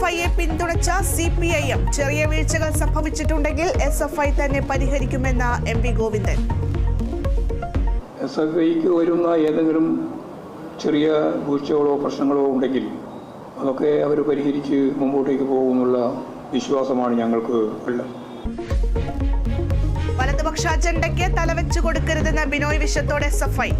SFIയെ പിന്തുണച്ച CPIM ചെറിയ വീഴ്ചകൾ സംഭവിച്ചിട്ടുണ്ടെങ്കിൽ SFI തന്നെ പരിഹരിക്കുമെന്ന MP ഗോവിന്ദൻ. SFIക്ക് വരുന്ന ഏതെങ്കിലും ചെറിയ വീഴ്ചകളോ പ്രശ്നങ്ങളോ ഉണ്ടെങ്കിൽ അതൊക്കെ അവർ പരിഹരിച്ച് മുമ്പോട്ടേക്ക് പോകുമെന്നുള്ള വിശ്വാസമാണ് ഞങ്ങൾക്ക് ഉള്ളത്. വലതുപക്ഷ അജണ്ടയ്ക്ക് തലവെച്ചു കൊടുക്കരുതെന്ന് ബിനോയ് വിശ്വത്തോടെ SFI.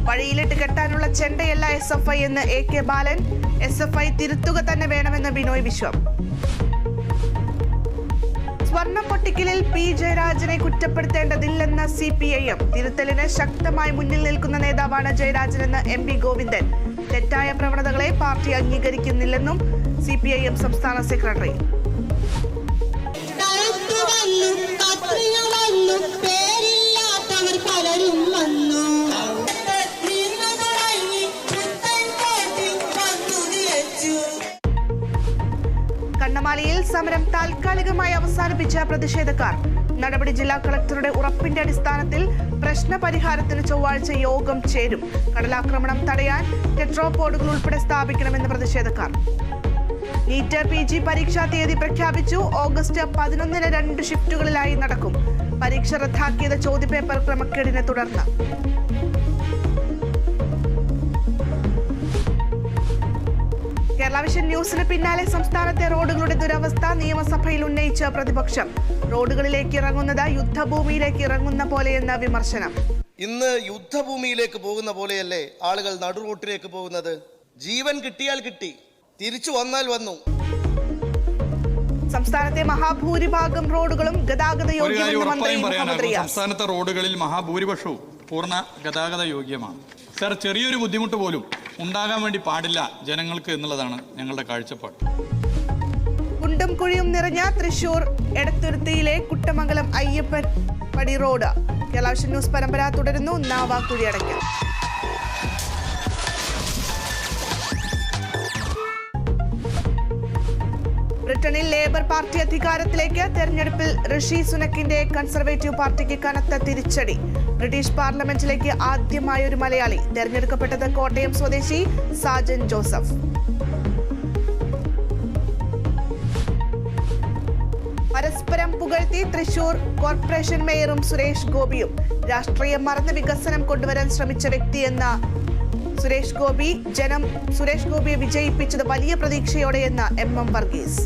വഴിയിലിട്ട് കെട്ടാനുള്ള ചെണ്ടയല്ല SFI എന്ന് AK ബാലൻ. SFI തിരുത്തുക തന്നെ വേണമെന്ന് ബിനോയ് വിശ്വം. സ്വർണ്ണ പൊട്ടിക്കലിൽ P ജയരാജനെ കുറ്റപ്പെടുത്തേണ്ടതില്ലെന്ന CPIM. തിരുത്തലിന് ശക്തമായി മുന്നിൽ നിൽക്കുന്ന നേതാവാണ് ജയരാജനെന്ന് MP ഗോവിന്ദൻ. തെറ്റായ പ്രവണതകളെ പാർട്ടി അംഗീകരിക്കുന്നില്ലെന്നും CPIM സംസ്ഥാന സെക്രട്ടറി. കണ്ണമാലിയിൽ സമരം താൽക്കാലികമായി അവസാനിപ്പിച്ച പ്രതിഷേധക്കാർ. നടപടി ജില്ലാ കളക്ടറുടെ ഉറപ്പിന്റെ അടിസ്ഥാനത്തിൽ പ്രശ്ന പരിഹാരത്തിന് ചൊവ്വാഴ്ച യോഗം ചേരും. കടലാക്രമണം തടയാൻ ടെട്രോപോഡുകൾ ഉൾപ്പെടെ സ്ഥാപിക്കണമെന്ന് പ്രതിഷേധക്കാർ. നീറ്റ് PG പരീക്ഷാ തീയതി പ്രഖ്യാപിച്ചു. ഓഗസ്റ്റ് 11-ന് 2 ഷിഫ്റ്റുകളിലായി നടക്കും. പരീക്ഷ റദ്ദാക്കിയത് ചോദ്യപേപ്പർ ക്രമക്കേടിനെ തുടർന്ന്. കേരള വിഷൻ ന്യൂസിന് പിന്നാലെ സംസ്ഥാനത്തെ റോഡുകളുടെ ദുരവസ്ഥ നിയമസഭയിൽ ഉന്നയിച്ച പ്രതിപക്ഷം. റോഡുകളിലേക്ക് ഇറങ്ങുന്നത് യുദ്ധഭൂമിയിലേക്ക് ഇറങ്ങുന്ന പോലെയെന്ന വിമർശനം. ഇന്ന് യുദ്ധഭൂമിയിലേക്ക് പോകുന്ന പോലെയല്ലേ ആളുകൾ നടുറോട്ടിലേക്ക് പോകുന്നത്? ജീവൻ കിട്ടിയാൽ കിട്ടി, തിരിച്ചു വന്നാൽ വന്നു. സംസ്ഥാനത്തെ മഹാഭൂരിഭാഗം റോഡുകളും ഗതാഗത യോഗ്യമാണ്. സംസ്ഥാനത്തെ റോഡുകളിൽ മഹാഭൂരിപക്ഷവും പൂർണ്ണ ഗതാഗത യോഗ്യമാണ്. സർ, ചെറിയൊരു ബുദ്ധിമുട്ട് പോലും ഉണ്ടാകാൻ വേണ്ടി പാടില്ല ജനങ്ങൾക്ക് എന്നുള്ളതാണ് ഞങ്ങളുടെ കാഴ്ചപ്പാട്. കുണ്ടും കുഴിയും നിറഞ്ഞ തൃശൂർ എടത്തുരുത്തിയിലെ കുട്ടമംഗലം അയ്യപ്പൻ പടി റോഡ്. കേരള വിഷൻ ന്യൂസ് പരമ്പര തുടരുന്നു. നാവ കുഴിയടയ്ക്കൽ. ബ്രിട്ടനിൽ ലേബർ പാർട്ടി അധികാരത്തിലേക്ക്. തെരഞ്ഞെടുപ്പിൽ ഋഷി സുനക്കിന്റെ കൺസർവേറ്റീവ് പാർട്ടിക്ക് കനത്ത തിരിച്ചടി. ബ്രിട്ടീഷ് പാർലമെന്റിലേക്ക് ആദ്യമായൊരു മലയാളി. തെരഞ്ഞെടുക്കപ്പെട്ടത് കോട്ടയം സ്വദേശി സാജൻ ജോസഫ്. പരസ്പരം പുകഴ്ത്തി തൃശൂർ കോർപ്പറേഷൻ മേയറും സുരേഷ് ഗോപിയും. രാഷ്ട്രീയം മറന്ന് വികസനം കൊണ്ടുവരാൻ ശ്രമിച്ച വ്യക്തിയെന്ന സുരേഷ് ഗോപി. ജനം സുരേഷ് ഗോപിയെ വിജയിപ്പിച്ചത് വലിയ പ്രതീക്ഷയോടെയെന്ന് MM വർഗീസ്.